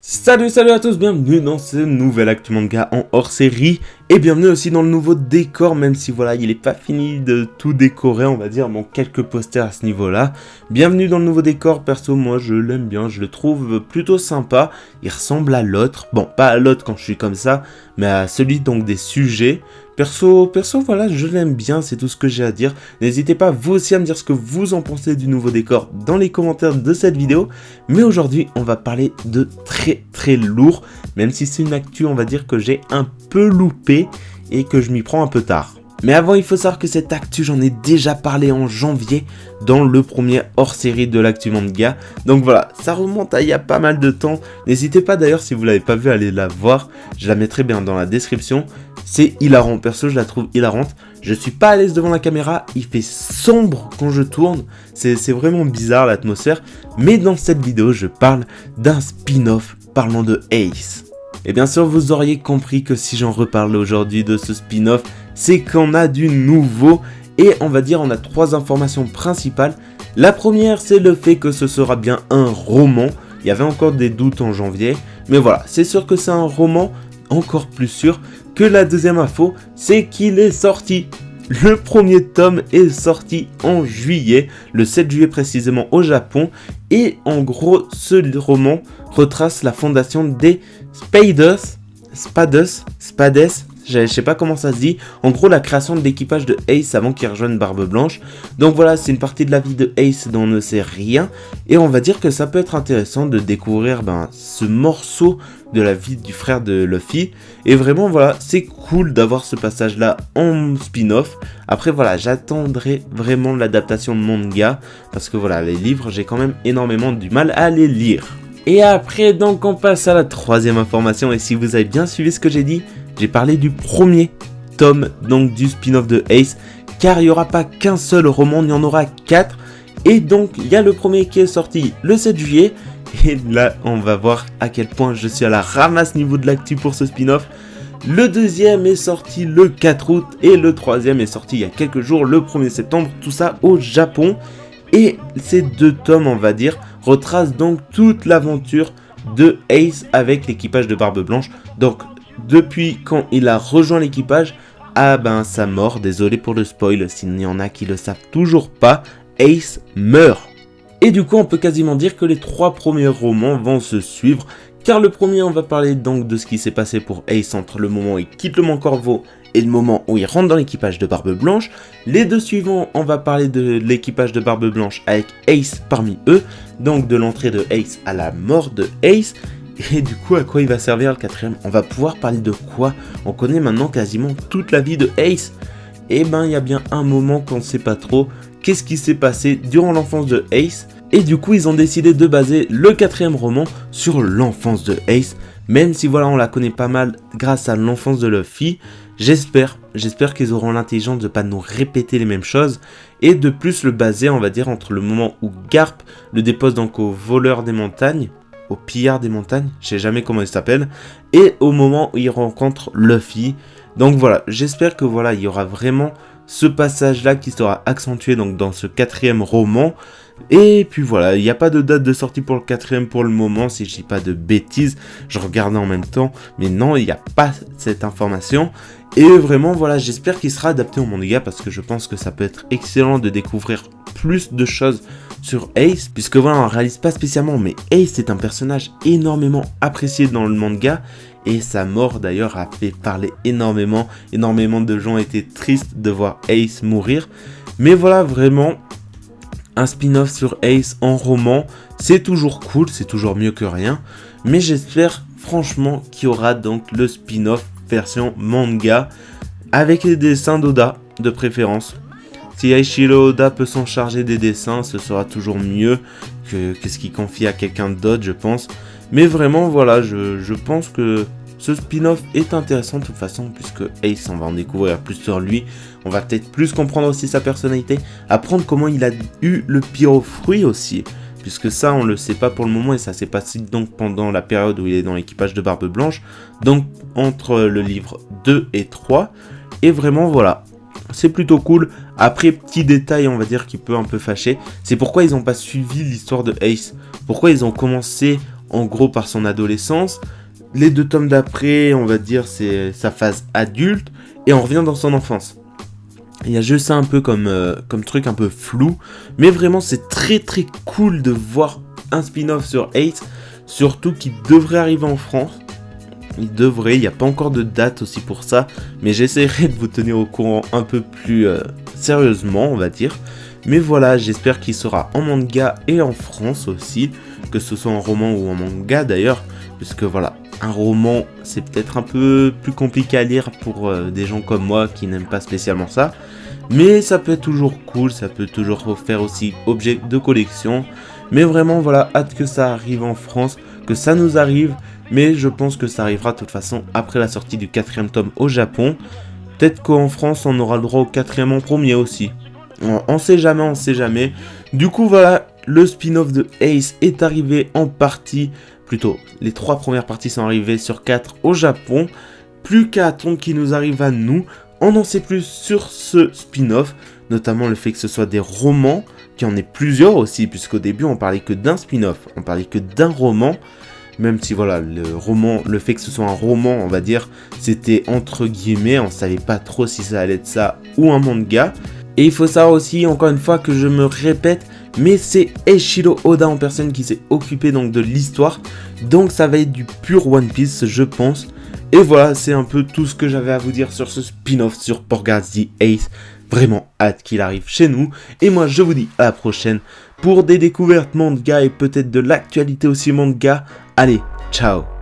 Salut à tous, bienvenue dans ce nouvel Actu Manga en hors-série et bienvenue aussi dans le nouveau décor, même si voilà il est pas fini de tout décorer, on va dire, bon quelques posters à ce niveau là. Bienvenue dans le nouveau décor, perso moi je l'aime bien, je le trouve plutôt sympa, il ressemble à l'autre, bon pas à l'autre quand je suis comme ça, mais à celui donc des sujets. Perso voilà, je l'aime bien, c'est tout ce que j'ai à dire. N'hésitez pas vous aussi à me dire ce que vous en pensez du nouveau décor dans les commentaires de cette vidéo. Mais aujourd'hui, on va parler de très lourd, même si c'est une actu, on va dire que j'ai un peu loupé et que je m'y prends un peu tard. Mais avant, il faut savoir que cette actu, j'en ai déjà parlé en janvier dans le premier hors-série de l'actu manga. Donc voilà, ça remonte à il y a pas mal de temps. N'hésitez pas d'ailleurs, si vous l'avez pas vu, à aller la voir. Je la mettrai bien dans la description. C'est hilarant, perso, je la trouve hilarante. Je suis pas à l'aise devant la caméra, il fait sombre quand je tourne. C'est vraiment bizarre l'atmosphère. Mais dans cette vidéo, je parle d'un spin-off parlant de Ace. Et bien sûr, vous auriez compris que si j'en reparle aujourd'hui de ce spin-off, c'est qu'on a du nouveau. Et on va dire, on a trois informations principales. La première, c'est le fait que ce sera bien un roman. Il y avait encore des doutes en janvier. Mais voilà, c'est sûr que c'est un roman, encore plus sûr que la deuxième info, c'est qu'il est sorti. Le premier tome est sorti en juillet, le 7 juillet précisément au Japon. Et en gros, ce roman retrace la fondation des Spades, je sais pas comment ça se dit. En gros, la création de l'équipage de Ace avant qu'il rejoigne Barbe Blanche. Donc voilà, c'est une partie de la vie de Ace dont on ne sait rien. Et on va dire que ça peut être intéressant de découvrir ce morceau de la vie du frère de Luffy. Et vraiment, voilà, c'est cool d'avoir ce passage-là en spin-off. Après, voilà, j'attendrai vraiment l'adaptation de manga. Parce que voilà, les livres, j'ai quand même énormément du mal à les lire. Et après, donc, on passe à la troisième information. Et si vous avez bien suivi ce que j'ai dit, j'ai parlé du premier tome donc du spin-off de Ace, car il n'y aura pas qu'un seul roman, il y en aura 4. Et donc il y a le premier qui est sorti le 7 juillet. Et là on va voir à quel point je suis à la ramasse niveau de l'actu pour ce spin-off. Le deuxième est sorti le 4 août et le troisième est sorti il y a quelques jours, le 1er septembre, tout ça au Japon. Et ces deux tomes, on va dire, retracent donc toute l'aventure de Ace avec l'équipage de Barbe Blanche. Donc depuis quand il a rejoint l'équipage à sa mort, désolé pour le spoil s'il y en a qui le savent toujours pas, Ace meurt. Et du coup on peut quasiment dire que les trois premiers romans vont se suivre, car le premier on va parler donc de ce qui s'est passé pour Ace entre le moment où il quitte le Mont Corvo et le moment où il rentre dans l'équipage de Barbe Blanche. Les deux suivants on va parler de l'équipage de Barbe Blanche avec Ace parmi eux, donc de l'entrée de Ace à la mort de Ace. Et du coup, à quoi il va servir le quatrième? On va pouvoir parler de quoi? On connaît maintenant quasiment toute la vie de Ace. Et il y a bien un moment qu'on ne sait pas trop. Qu'est-ce qui s'est passé durant l'enfance de Ace? Et du coup, ils ont décidé de baser le quatrième roman sur l'enfance de Ace. Même si voilà, on la connaît pas mal grâce à l'enfance de Luffy. J'espère qu'ils auront l'intelligence de ne pas nous répéter les mêmes choses. Et de plus le baser, on va dire, entre le moment où Garp le dépose donc au voleur des montagnes, au pillard des montagnes, je sais jamais comment il s'appelle, et au moment où il rencontre Luffy. Donc voilà, j'espère que voilà, il y aura vraiment ce passage là qui sera accentué donc dans ce quatrième roman. Et puis voilà, il n'y a pas de date de sortie pour le quatrième pour le moment, si je dis pas de bêtises, je regardais en même temps, mais non, il n'y a pas cette information. Et vraiment voilà, j'espère qu'il sera adapté au manga parce que je pense que ça peut être excellent de découvrir plus de choses sur Ace, puisque voilà, on ne réalise pas spécialement, mais Ace est un personnage énormément apprécié dans le manga, et sa mort d'ailleurs a fait parler énormément de gens étaient tristes de voir Ace mourir. Mais voilà, vraiment, un spin-off sur Ace en roman, c'est toujours cool, c'est toujours mieux que rien, mais j'espère franchement qu'il y aura donc le spin-off version manga, avec les dessins d'Oda de préférence. Si Eiichiro Oda peut s'en charger des dessins, ce sera toujours mieux que ce qu'il confie à quelqu'un d'autre, je pense. Mais vraiment, voilà, je pense que ce spin-off est intéressant de toute façon, puisque Ace, on va en découvrir plus sur lui. On va peut-être plus comprendre aussi sa personnalité, apprendre comment il a eu le pyrofruit aussi. Puisque ça, on le sait pas pour le moment, et ça s'est passé donc pendant la période où il est dans l'équipage de Barbe Blanche. Donc, entre le livre 2 et 3. Et vraiment, voilà. C'est plutôt cool. Après, petit détail, on va dire, qui peut un peu fâcher. C'est pourquoi ils n'ont pas suivi l'histoire de Ace. Pourquoi ils ont commencé en gros par son adolescence. Les 2 tomes d'après, on va dire, c'est sa phase adulte, et on revient dans son enfance. Il y a juste ça un peu comme truc un peu flou, mais vraiment c'est très très cool de voir un spin-off sur Ace, surtout qu'il devrait arriver en France. Il n'y a pas encore de date aussi pour ça, mais j'essaierai de vous tenir au courant un peu plus sérieusement, on va dire. Mais voilà, j'espère qu'il sera en manga et en France aussi, que ce soit en roman ou en manga d'ailleurs, puisque voilà, un roman c'est peut-être un peu plus compliqué à lire pour des gens comme moi qui n'aiment pas spécialement ça. Mais ça peut être toujours cool, ça peut toujours faire aussi objet de collection. Mais vraiment voilà, hâte que ça arrive en France, que ça nous arrive. Mais je pense que ça arrivera de toute façon après la sortie du 4e tome au Japon. Peut-être qu'en France on aura le droit au 4e en premier aussi. On sait jamais. Du coup voilà, le spin-off de Ace est arrivé en partie. Plutôt, les 3 premières parties sont arrivées sur 4 au Japon. Plus qu'à attendre qu'il nous arrive à nous. On en sait plus sur ce spin-off, notamment le fait que ce soit des romans, qu'il y en ait plusieurs aussi, puisqu'au début on parlait que d'un spin-off, on parlait que d'un roman. Même si voilà, le fait que ce soit un roman, on va dire, c'était entre guillemets, on savait pas trop si ça allait être ça ou un manga. Et il faut savoir aussi, encore une fois que je me répète, mais c'est Eiichiro Oda en personne qui s'est occupé donc de l'histoire. Donc ça va être du pur One Piece, je pense. Et voilà, c'est un peu tout ce que j'avais à vous dire sur ce spin-off sur Portgas The Ace. Vraiment hâte qu'il arrive chez nous. Et moi, je vous dis à la prochaine pour des découvertes manga et peut-être de l'actualité aussi manga. Allez, ciao!